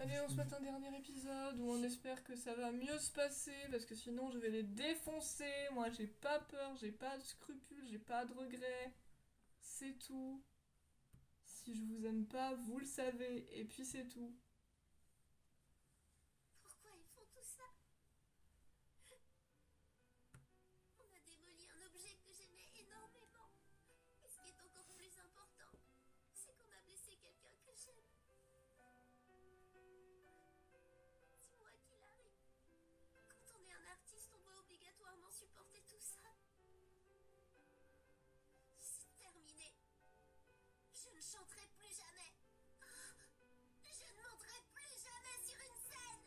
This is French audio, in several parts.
Allez, on se met un dernier épisode où on espère que ça va mieux se passer parce que sinon je vais les défoncer. Moi j'ai pas peur, j'ai pas de scrupules, j'ai pas de regrets. C'est tout. Si je vous aime pas, vous le savez. Et puis c'est tout. Pourquoi ils font tout ça? On a démoli un objet que j'aimais énormément. Et ce qui est encore plus important, c'est qu'on a blessé quelqu'un que j'aime. Dis-moi qu'il arrive. Quand on est un artiste, on doit obligatoirement supporter tout ça. C'est terminé. Je ne chanterai plus jamais. Je ne monterai plus jamais sur une scène.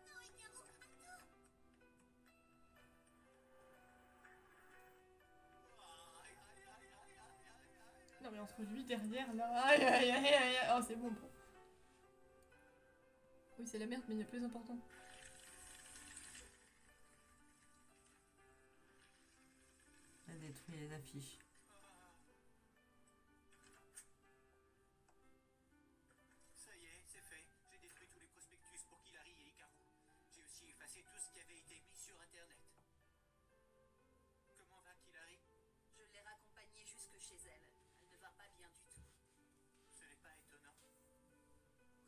Non, Hikaru, non. Non mais entre lui derrière là. Aïe aïe aïe aïe aïe. Oh c'est bon. Oui c'est la merde mais il y a plus important. Elle détruit les affiches. Ça y est, c'est fait. J'ai détruit tous les prospectus pour Killary et Hikaru. J'ai aussi effacé tout ce qui avait été mis sur Internet. Comment va Killary? Je l'ai raccompagnée jusque chez elle. Elle ne va pas bien du tout. Ce n'est pas étonnant.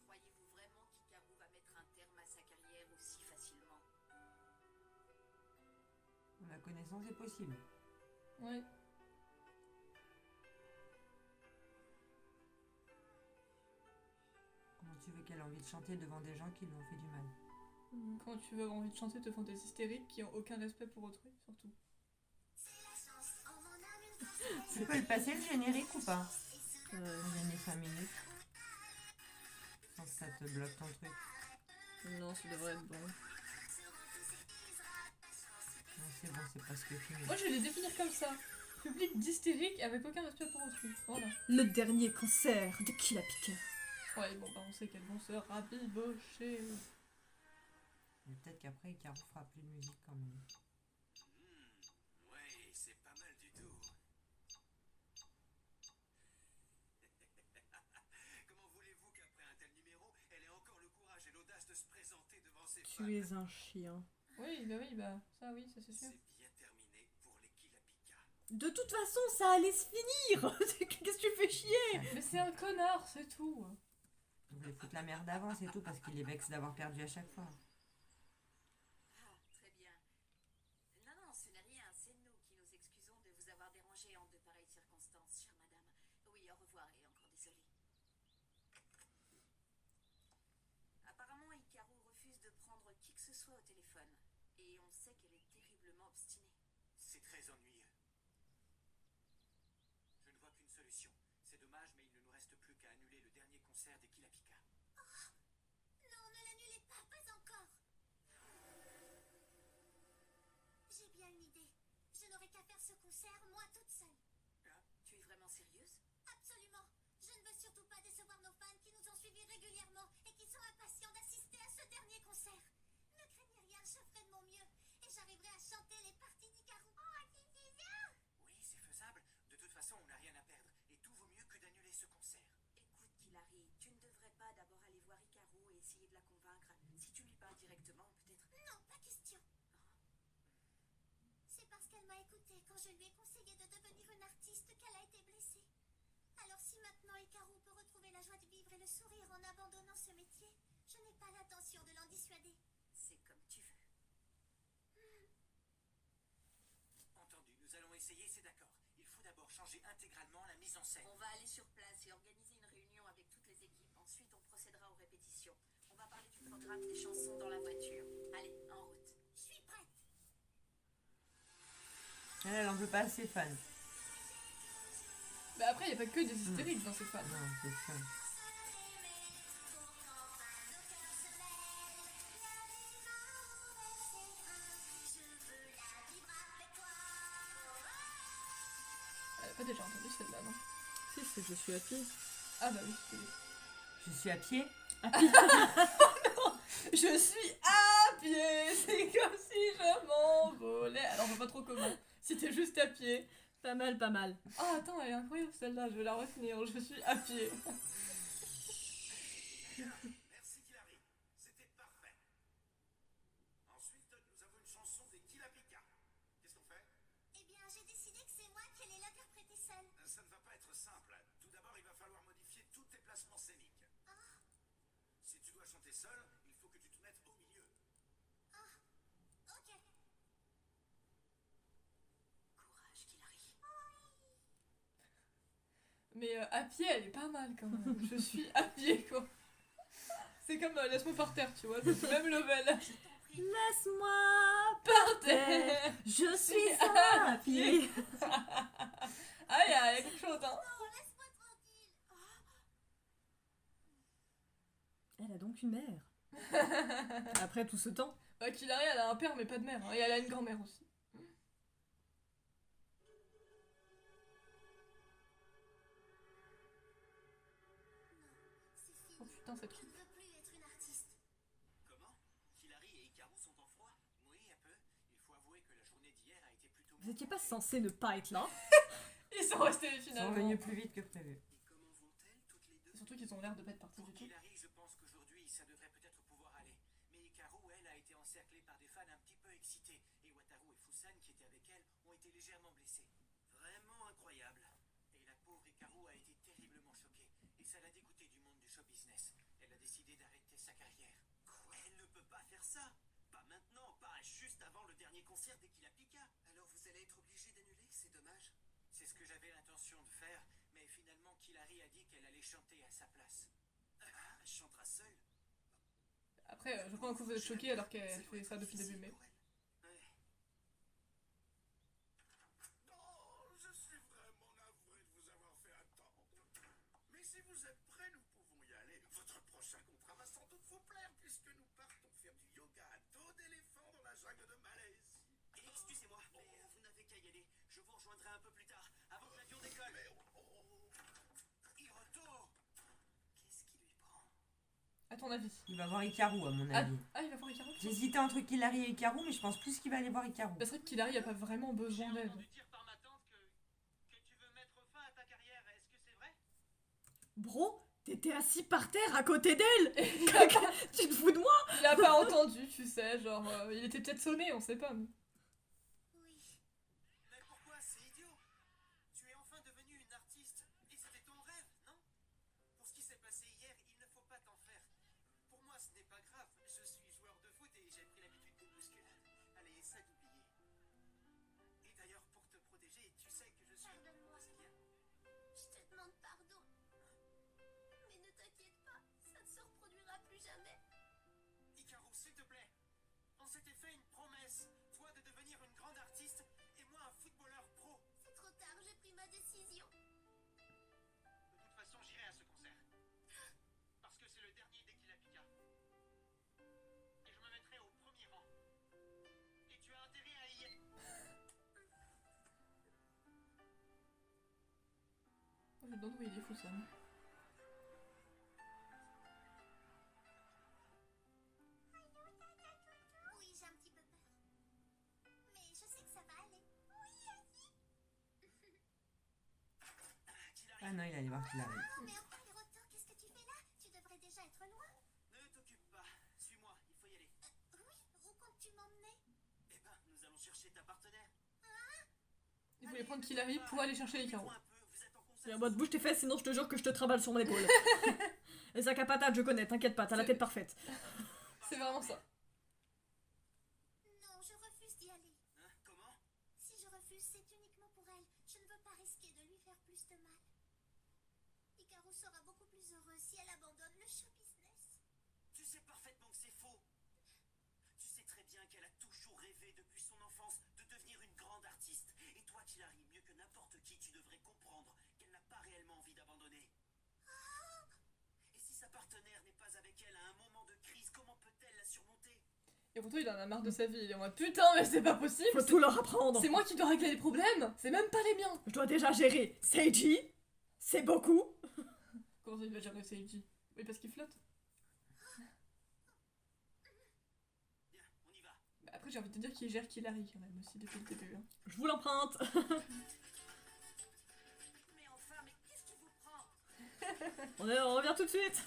Croyez-vous vraiment qu'Hikaru va mettre un terme à sa carrière aussi facilement? La connaissance est possible. Ouais. Comment tu veux qu'elle ait envie de chanter devant des gens qui lui ont fait du mal? Quand tu veux avoir envie de chanter, te font des hystériques qui ont aucun respect pour autrui, surtout. Tu peux le passer le générique ou pas? On gagne 5 minutes. Sans que ça te bloque ton truc. Non, ça devrait être bon. Non, c'est bon, c'est presque fini. Moi je vais les définir comme ça. Public d'hystérique avec aucun respect pour autrui. Voilà. Le dernier concert de Kill la Pika. Ouais, bon bah on sait qu'elles vont se rabibocher. Mais peut-être qu'après, Hikaru fera plus de musique quand même. Ouais, c'est pas mal du tout. Comment voulez-vous qu'après un tel numéro, elle ait encore le courage et l'audace de se présenter devant ses fans? Tu es un chien. Oui, ça c'est sûr. C'est bien terminé pour les Killapika. De toute façon, ça allait se finir. Qu'est-ce que tu fais chier? Mais c'est un connard, c'est tout. Vous voulez foutre la merde avant, c'est tout, parce qu'il est vexé d'avoir perdu à chaque fois. Ah, très bien. Non, ce n'est rien. C'est nous qui nous excusons de vous avoir dérangé en de pareilles circonstances, chère madame. Oui, au revoir et encore désolé. Apparemment, Hikaru refuse de prendre qui que ce soit au téléphone. Et on sait qu'elle est terriblement obstinée. C'est très ennuyeux. Je ne vois qu'une solution. C'est dommage, mais il ne nous reste plus qu'à annuler le dernier concert des Killapika. Non, ne l'annulez pas, pas encore. J'ai bien une idée. Je n'aurai qu'à faire ce concert, moi toute seule. Tu es vraiment sérieuse? Absolument. Je ne veux surtout pas décevoir nos fans qui nous ont suivis régulièrement et qui sont impatients d'assister à ce dernier concert. Ne craignez rien, je ferai de mon mieux et j'arriverai à chanter les parties d'Hikaru. Oh, c'est bien! Oui, c'est faisable. De toute façon, on n'a rien à perdre. Et tout vaut mieux que d'annuler ce concert. Écoute, Killary, tu ne devrais pas d'abord aller voir Hikaru et essayer de la convaincre. Si tu lui parles directement, peut-être... Non, pas question. C'est parce qu'elle m'a écoutée quand je lui ai conseillé de devenir une artiste qu'elle a été blessée. Alors si maintenant Hikaru peut retrouver la joie de vivre et le sourire en abandonnant ce métier, je n'ai pas l'intention de l'en dissuader. C'est comme tu veux. Entendu, nous allons essayer, c'est d'accord. Il faut d'abord changer intégralement la mise en scène. On va aller sur place et organiser une réunion avec toutes les équipes. Ensuite, on procédera aux répétitions. On va parler du programme des chansons dans la voiture. Allez, en route. Je suis prête. Elle en veut pas à ses fans. Bah après, il a pas que des hystériques dans ces fans. Non, c'est ça. Elle a pas déjà entendu celle-là, non? Si, c'est Je suis à pied. Ah bah oui, oui. Je suis à pied. Je suis à pied, c'est comme si je m'envolais. Alors, on voit pas trop comment. Si t'es juste à pied. Pas mal, pas mal. Ah, attends, elle est incroyable celle-là, je vais la retenir. Je suis à pied. Bien, merci Kilari. C'était parfait. Ensuite, nous avons une chanson des Kilapika. Qu'est-ce qu'on fait? Eh bien, j'ai décidé que c'est moi qui allais l'interpréter seule. Ça ne va pas être simple. Tout d'abord, il va falloir modifier tous tes placements scéniques. Si tu dois chanter seul, il faut que tu te mettes au milieu. Ok. Courage, Kilari. Mais à pied, elle est pas mal quand même. Je suis à pied, quoi. C'est comme laisse-moi par terre, tu vois, c'est le même level. Laisse-moi Par terre. Je suis à pied. Ah, il y a quelque chose, hein. Non, laisse-moi tranquille. Elle a donc une mère. Après tout ce temps. Bah, Kilari, elle a un père, mais pas de mère. Hein. Et elle a une grand-mère aussi. C'est fini. Oh putain, cette Je fille. ne veux plus être une artiste. Comment? Kilari et Hikaru sont en froid? Oui, un peu. Il faut avouer que la journée d'hier a été plutôt... Vous étiez pas censé ne pas être là. Ils sont restés Ils sont finalement. venus plus vite que prévu. Et comment vont-elles, toutes les deux? Surtout qu'ils ont l'air de pas être partis Pour du tout. Kilari, je pense qu'aujourd'hui, ça devrait peut-être pouvoir aller. Mais Hikaru, elle, a été encerclée par des fans un petit peu excités. Et Wataru et Fusan, qui étaient avec elle, ont été légèrement blessés. Vraiment incroyable. Et la pauvre Hikaru a été terriblement choquée. Et ça l'a dégoûtée du monde du show business. Elle a décidé d'arrêter sa carrière. Quoi? Elle ne peut pas faire ça. Pas maintenant, pas juste avant le dernier concert des Kilapika. Alors vous allez être obligé d'annuler, c'est dommage. C'est ce que j'avais l'intention de faire, mais finalement Kilari a dit qu'elle allait chanter à sa place. Ah, elle chantera seule. Après, je crois que vous êtes choqués alors qu'elle fait ça depuis le début, mais. Ouais. Oh, je suis vraiment navré de vous avoir fait attendre. Mais si vous êtes prêts, nous pouvons y aller. Votre prochain contrat va sans doute vous plaire puisque nous partons faire du yoga à dos d'éléphant dans la jungle de Malaisie. Excusez-moi, mais vous n'avez qu'à y aller. Je vous rejoindrai un peu plus tard, avant que l'avion décolle. Hiroto! Qu'est-ce qui lui prend? À ton avis. Il va voir Hikaru, à mon Ah, avis. ah, il va voir Hikaru. J'hésitais entre Kilari et Hikaru, mais je pense plus qu'il va aller voir Hikaru. Bah, c'est vrai que Kilari a pas vraiment besoin d'aide. dire par ma tante que tu veux mettre fin à ta carrière. Est-ce que c'est vrai? Bro, t'étais assis par terre à côté d'elle. Tu te fous de moi? Il a pas entendu, tu sais, genre, il était peut-être sonné, on sait pas. Mais... Oui. Mais pourquoi? C'est idiot. Tu es enfin devenue une artiste. Et c'était ton rêve, non? Pour ce qui s'est passé hier, il ne faut pas t'en faire. Pour moi, ce n'est pas grave. Je suis joueur de foot et j'ai pris l'habitude des bousculades. Allez, essaie d'oublier. Et d'ailleurs, pour te protéger, tu sais que je suis... Pardonne-moi. C'est bien. Je te demande pardon. Mais ne t'inquiète pas, ça ne se reproduira plus jamais. Hikaru, s'il te plaît. On s'était fait une promesse. Toi de devenir une grande artiste et moi un footballeur pro. C'est trop tard, j'ai pris ma décision. De toute façon, j'irai à ce concert. Parce que c'est le dernier des Kilapika. Et je me mettrai au premier rang. Et tu as intérêt à y être. Je me demande où il est fou ça. Oui, j'ai un petit peu peur. Mais je sais que ça va aller. Oui, vas-y. Ah non, il allait voir Kilari. Oh, mais enfin, Hiroto, qu'est-ce que tu fais là? Tu devrais déjà être loin. Ne t'occupe pas. Suis-moi, il faut y aller. Oui, où comptes-tu m'emmener? Eh ben, nous allons chercher ta partenaire. Il voulait prendre Kilari pour aller chercher Hikaru. Un peu, vous êtes en concert. Et en mode bouge tes fesses, sinon je te jure que je te trimballe sur mon épaule. Les sacs à patates, je connais, t'inquiète pas, t'as la tête parfaite. C'est vraiment ça. Non, je refuse d'y aller. Hein, comment? Si je refuse, c'est uniquement pour elle. Je ne veux pas risquer de lui faire plus de mal. Hikaru sera beaucoup plus heureuse si elle abandonne le show business. Tu sais parfaitement que c'est faux. Tu sais très bien qu'elle a toujours rêvé depuis son enfance de devenir une grande artiste. Et toi, Kilari, mieux que n'importe qui, tu devrais comprendre qu'elle n'a pas réellement envie d'abandonner. Et si sa partenaire n'est pas avec elle à un moment de crise, comment peut-elle la surmonter? Et pourtant, il en a marre de sa vie. Il est en mode putain, mais c'est pas possible. Faut tout leur apprendre. C'est moi qui dois régler les problèmes. C'est même pas les miens. Je dois déjà gérer Seiji. C'est beaucoup. Comment ça, il va gérer Seiji? Oui, parce qu'il flotte. Bien, on y va. Bah, après, j'ai envie de te dire qu'il gère Kilari quand même aussi depuis le début. Hein. Je vous l'emprunte. Mais enfin, mais qu'est-ce qui vous prend? On revient tout de suite.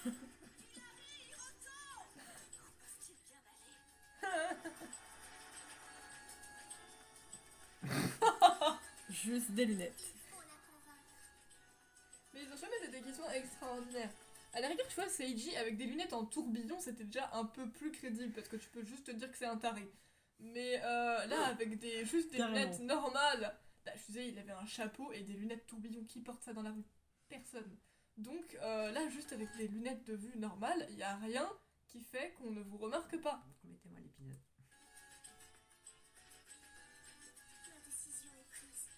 Juste des lunettes. Faut la convaincre. Mais ils ont jamais des déguisements extraordinaires. À la rigueur, tu vois, Seiji avec des lunettes en tourbillon, c'était déjà un peu plus crédible parce que tu peux juste te dire que c'est un taré. Mais là, avec juste des Carrément. lunettes normales, bah, je disais, il avait un chapeau et des lunettes tourbillon. Qui porte ça dans la rue? Personne. Donc là, juste avec les lunettes de vue normales, il n'y a rien qui fait qu'on ne vous remarque pas. Mettez-moi l'épisode. Ma décision est prise.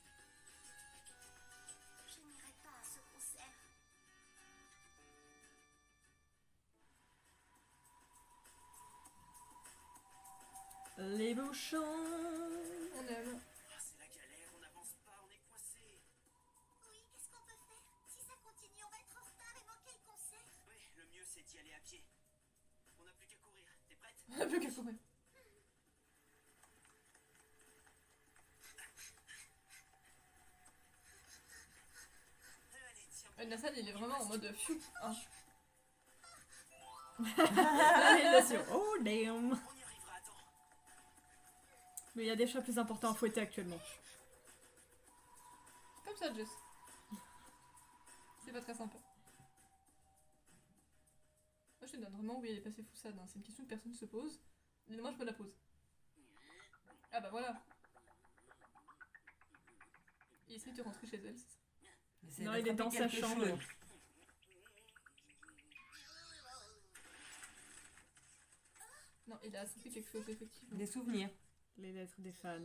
Je n'irai pas à ce concert. Les bouchons. On aime. Ah, c'est la galère, on n'avance pas, on est coincé. Oui, qu'est-ce qu'on peut faire? Si ça continue, on va être en retard et manquer le concert. Oui, le mieux c'est d'y aller à pied. On n'a plus qu'à courir. T'es prête? Un peu qu'elle pourrait. Allez, tiens. Nathan, il est vraiment en mode fiou. Hein. La réalisation. Oh damn. On y arrivera à temps. Mais il y a des chats plus importants à fouetter actuellement. Comme ça, Jess. C'est pas très sympa. Moi, je te donne vraiment où il est passé Foussade. Hein. C'est une question que personne ne se pose. Mais moi, je me la pose. Ah bah voilà. Il essaye de rentrer chez elle, c'est ça. Essaye Non, il est dans d'attraper sa quelque chambre. chose. Non, il a attrapé quelque chose, effectivement. Des souvenirs. Les lettres des fans.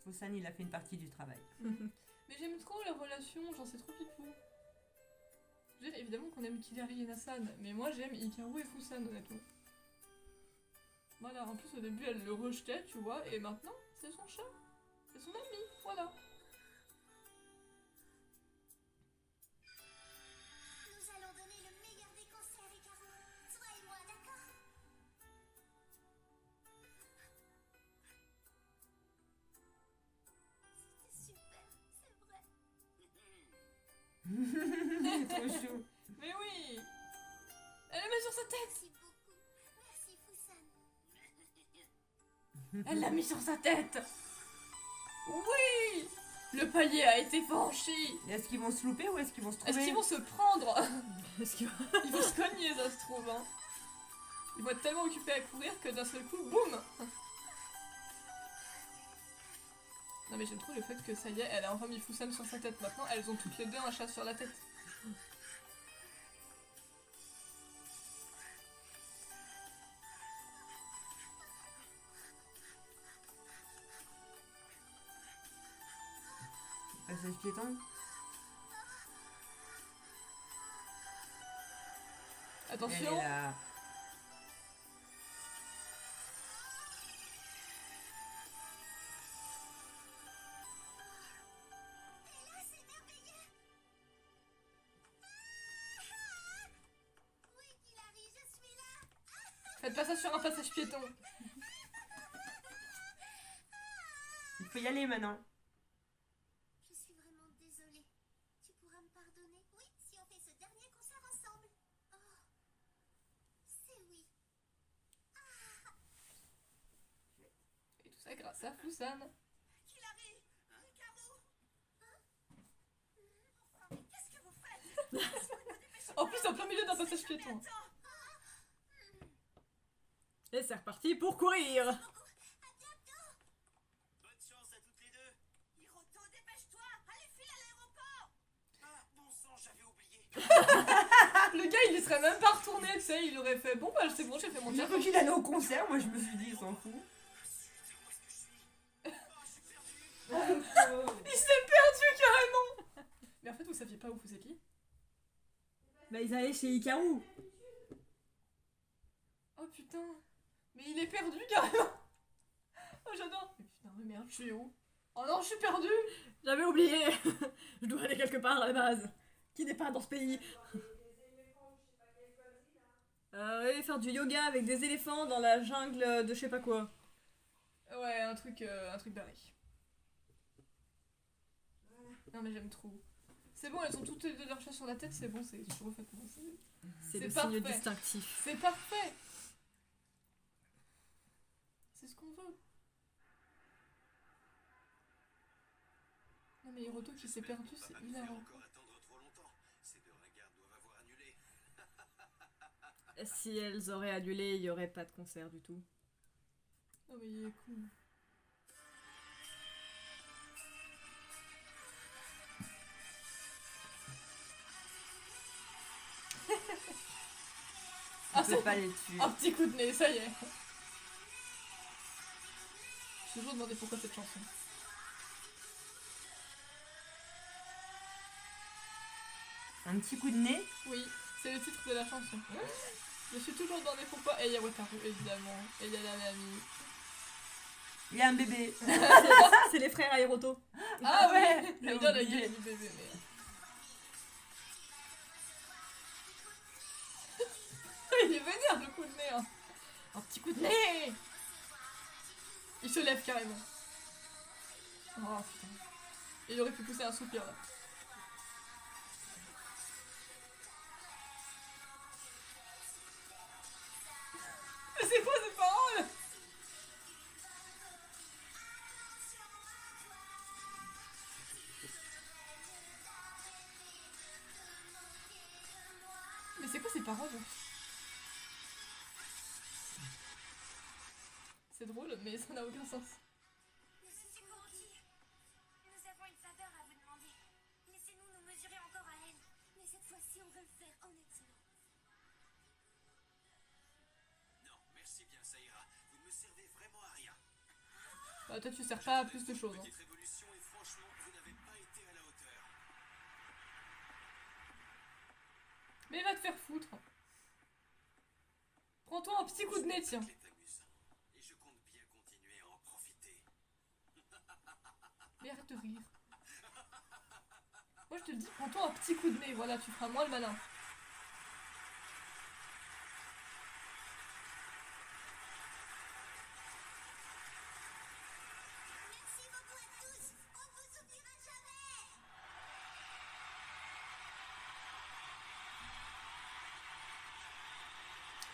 Fusan, il a fait une partie du travail. Mais j'aime trop leur relation, genre c'est trop pipou. Je veux dire, évidemment qu'on aime Kidari et Nasan, mais moi j'aime Hikaru et Fusan, honnêtement. Voilà, en plus au début elle le rejetait, tu vois, et maintenant c'est son chat. C'est son ami, voilà. Nous allons donner le meilleur des concerts, Hikaru. Toi et moi, d'accord? C'était super, c'est vrai. Il est trop chou. Mais oui. Elle le met sur sa tête. Merci beaucoup. Merci, Fusan. Elle l'a mis sur sa tête. Oui. Le palier a été franchi. Est-ce qu'ils vont se louper ou est-ce qu'ils vont se trouver? Est-ce qu'ils vont se prendre? Est-ce que... Ils vont se cogner, ça se trouve. Hein. Ils vont être tellement occupés à courir que d'un seul coup, boum. Non mais j'aime trop le fait que ça y est, elle a enfin mis Fusan sur sa tête. Maintenant, elles ont toutes les deux un chat sur la tête. Passage piéton. Elle Attention. est là. Et là, c'est merveilleux. Oui, Hilary, je suis là. Faites pas ça sur un passage piéton. Il faut y aller maintenant. Je suis vraiment désolée. Tu pourras me pardonner? Oui, si on fait ce dernier concert ensemble. Oh, c'est oui. Et tout ça grâce à Fusan. Hilary, Hikaru. Enfin, mais qu'est-ce que vous faites? En plus, en plein milieu d'un passage piéton. Et c'est reparti pour courir. Bonne chance à toutes les deux. Hiroto, dépêche-toi. Allez, file à l'aéroport. Ah, bon sang, j'avais oublié. Le gars, il y serait même pas retourné, tu sais, il aurait fait bon bah c'est bon, j'ai fait mon Il job. faut qu'il allait au concert, moi je me suis dit, il s'en fout. Dis-moi ce que je suis. Ah, je suis perdu. Il s'est perdu carrément. Mais en fait, vous saviez pas où vous étiez? Bah ils allaient chez Hikaru. Oh putain. Mais il est perdu carrément. Oh j'adore. Mais putain, mais merde, je suis où? Oh non, je suis perdu. J'avais oublié. Je dois aller quelque part à la base. Qui n'est pas dans ce pays. Et faire du yoga avec des éléphants dans la jungle de je sais pas quoi. Ouais, un truc barré. Non mais j'aime trop. C'est bon, elles ont toutes les deux leur chat sur la tête, c'est bon, c'est toujours fait comment c'est. C'est le parfait. signe distinctif. C'est parfait. C'est ce qu'on veut. Non mais Hiroto qui s'est perdu, c'est hilarant. encore attendre trop longtemps. Ces deux ringards doivent avoir annulé. Si elles auraient annulé, il y aurait pas de concert du tout. Non mais il est cool. On peut pas les tuer. Un petit coup de nez, ça y est. Je me suis toujours demandé pourquoi cette chanson. Un petit coup de nez. Oui, c'est le titre de la chanson. Je suis toujours dans des pourquoi. Et il y a Wataru, évidemment. Et il y a la mamie. Il y a un bébé. C'est les frères à Hiroto. Ah ouais, j'ai j'aime bien la oublié. gueule du bébé, mais... Il est vénère le coup de nez, hein. Un petit coup de nez. Il se lève carrément. Oh putain. Il aurait pu pousser un soupir là. Mais c'est quoi ces paroles? Mais c'est quoi ces paroles? C'est drôle, mais ça n'a aucun sens. Monsieur Tsukuroki, nous avons une faveur à vous demander. Laissez-nous nous mesurer encore à elle. Mais cette fois-ci, on veut le faire honnêtement. Non, merci bien, ça ira. Vous ne me servez vraiment à rien. Bah toi tu sers pas à plus de choses. Hein. Petite révolution et franchement, vous n'avez pas été à la hauteur. Mais va te faire foutre. Prends-toi un petit coup de nez, tiens. C'est amusant. Et je compte bien continuer à en profiter. Mais arrête de rire. Moi je te le dis, prends-toi un petit coup de nez, voilà, tu feras moins le malin. Merci beaucoup à tous. On vous oubliera jamais.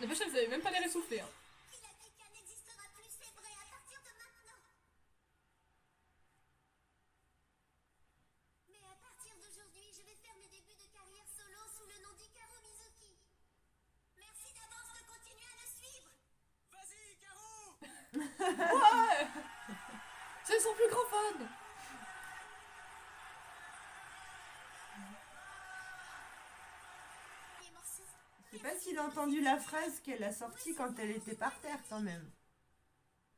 Les prochaines, vous avez même pas l'air essoufflé. Hein. Philadelphia n'existera plus, c'est vrai, à partir de maintenant. Mais à partir d'aujourd'hui, je vais faire mes débuts de carrière solo sous le nom d'Hikaru Mizuki. Merci d'avance de continuer à le suivre. Vas-y, Caro. Ouais. C'est son plus grand fan. Les morceaux. Je sais pas s'il a entendu la phrase qu'elle a sortie quand elle était par terre quand même.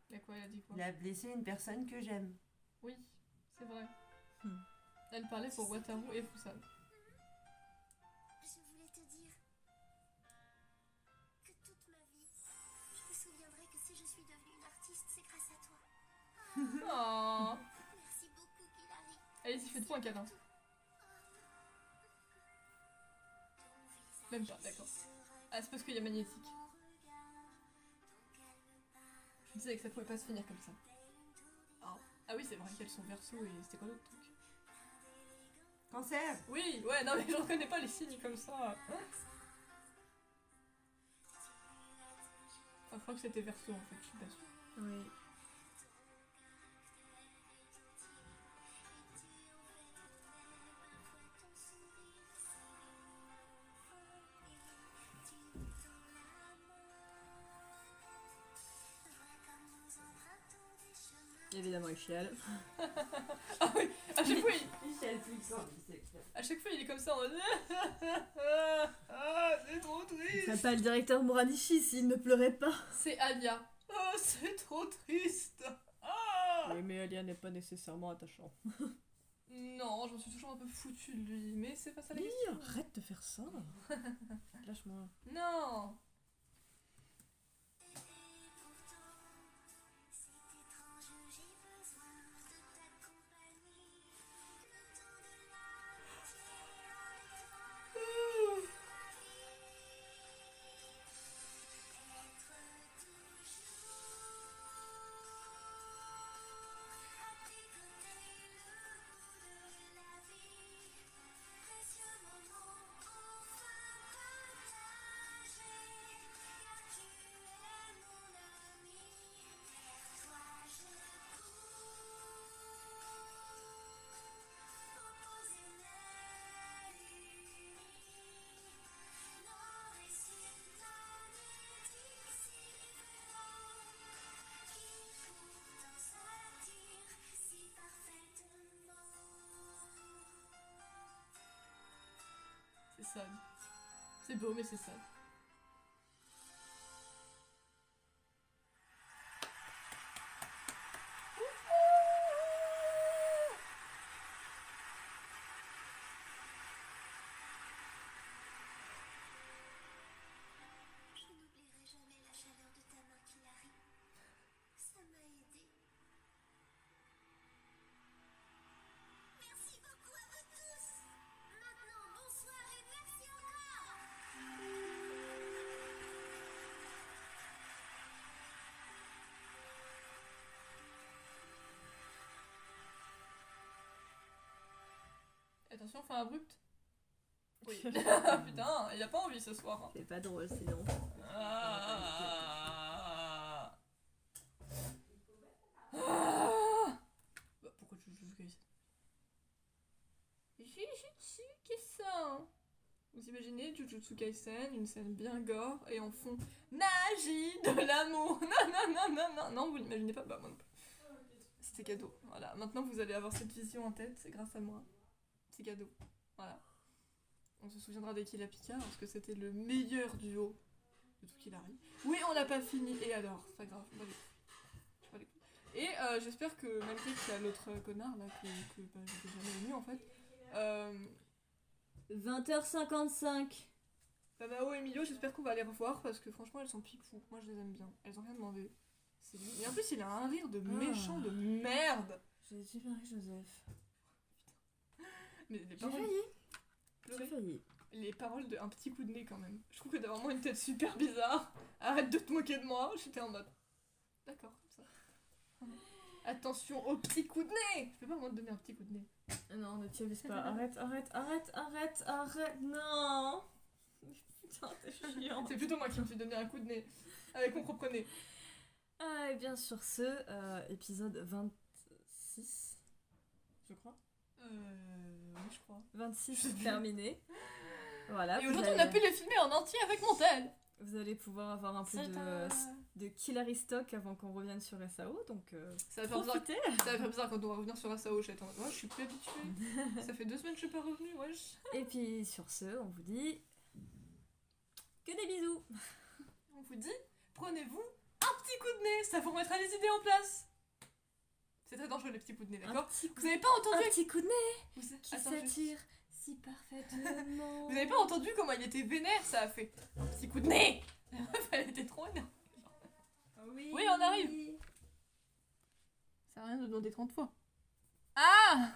Mais quoi, elle a dit quoi? Il a blessé une personne que j'aime. Oui, c'est vrai. Hmm. Elle parlait pour Wataru et Fusan. Je voulais te dire que toute ma vie, je me souviendrai que si je suis devenue une artiste, c'est grâce à toi. Oh. Merci beaucoup, Hilary. Allez-y, faites-moi un câlin. Même pas, d'accord. Ah, c'est parce qu'il y a magnétique. Je me disais que ça pouvait pas se finir comme ça. Ah oui, c'est vrai qu'elles sont verso et c'était quoi l'autre truc? Cancer. Oui, ouais, non mais je reconnais pas les signes comme ça. Enfin, je crois que c'était verso en fait, je suis pas sûre. Oui. Évidemment, il chiale. Ah oui, à chaque fois il, Michel Fixon, il sait que- à chaque fois, il est comme ça en mode ah, c'est trop C'est triste. pas le directeur Muranishi s'il ne pleurait pas. C'est Alia. Oh, c'est trop triste. Ah. Oui, mais Alia n'est pas nécessairement attachant. Non, j'en suis toujours un peu foutue de lui, mais c'est pas ça la Oui, question. arrête de faire ça. Lâche-moi. Non. C'est étrange, j'ai besoin de ta compagnie. Le temps de l'amitié avec toi. sad. C'est beau, mais c'est sad. Je n'oublierai jamais la chaleur de ta main, Kilari. Ça m'a aidé. Merci beaucoup à vous tous. Maintenant, bonsoir et merci encore. Attention, fin abrupte. Oui. Putain, il a pas envie ce soir. Hein. C'est pas drôle sinon. Ah. Bah, pourquoi tu joues Kaisen? Jujutsu Kaisen. Vous imaginez Jujutsu Kaisen, une scène bien gore, et en fond, Nagi de l'amour. Non, non, non, non, non, non, vous l'imaginez pas? Bah, moi non plus. C'était cadeau. Voilà, maintenant vous allez avoir cette vision en tête, c'est grâce à moi. C'est cadeau. Voilà. On se souviendra d'Aki la Picard parce que c'était le meilleur duo de tout qu'il arrive. Oui, on n'a pas fini. Et alors, c'est pas grave. On va les couilles. Je vais les couilles. Et j'espère que malgré qu'il y a l'autre connard là que bah, j'ai jamais aimé en fait. 20h55. Mao et Milo, j'espère qu'on va les revoir parce que franchement elles sont pipou. Moi je les aime bien. Elles ont rien demandé. C'est lui. Et en plus il a un rire de méchant de merde. J'ai Marie-Joseph. Mais les J'ai paroles. failli. Pleurer. J'ai failli. Les paroles de un petit coup de nez quand même. Je trouve que t'as vraiment une tête super bizarre. Arrête de te moquer de moi. J'étais en mode. D'accord, comme ça. Attention au petit coup de nez. Je peux pas vraiment te donner un petit coup de nez. Non, ne t'y abuse pas. Arrête. Non. Putain, t'es chiant. C'est plutôt moi qui me suis donné un coup de nez. Avec mon propre nez. Ah, et bien sur ce, épisode 26, je crois. Oui, je crois. 26 terminé. Voilà. Et vous aujourd'hui, on allez- a pu les filmer en entier avec mon tel. Vous allez pouvoir avoir un peu de Killary Stock avant qu'on revienne sur SAO, donc Ça va faire bizarre. profitez. Ça va faire bizarre quand on va revenir sur SAO. Je suis plus habituée. Ça fait 2 semaines que je suis pas revenue, wesh. Et puis sur ce, on vous dit que des bisous. On vous dit, prenez-vous un petit coup de nez. Ça vous remettra les idées en place. C'est très dangereux les petits coups de nez, d'accord? Vous avez pas entendu Un petit coup de nez Vous... qui Attends, juste- s'attire si parfaitement. Vous avez pas entendu comment il était vénère? Ça a fait un petit coup de nez. Elle était trop énervée. Oui, Oui, on arrive. Ça sert à rien de demander 30 fois. Ah!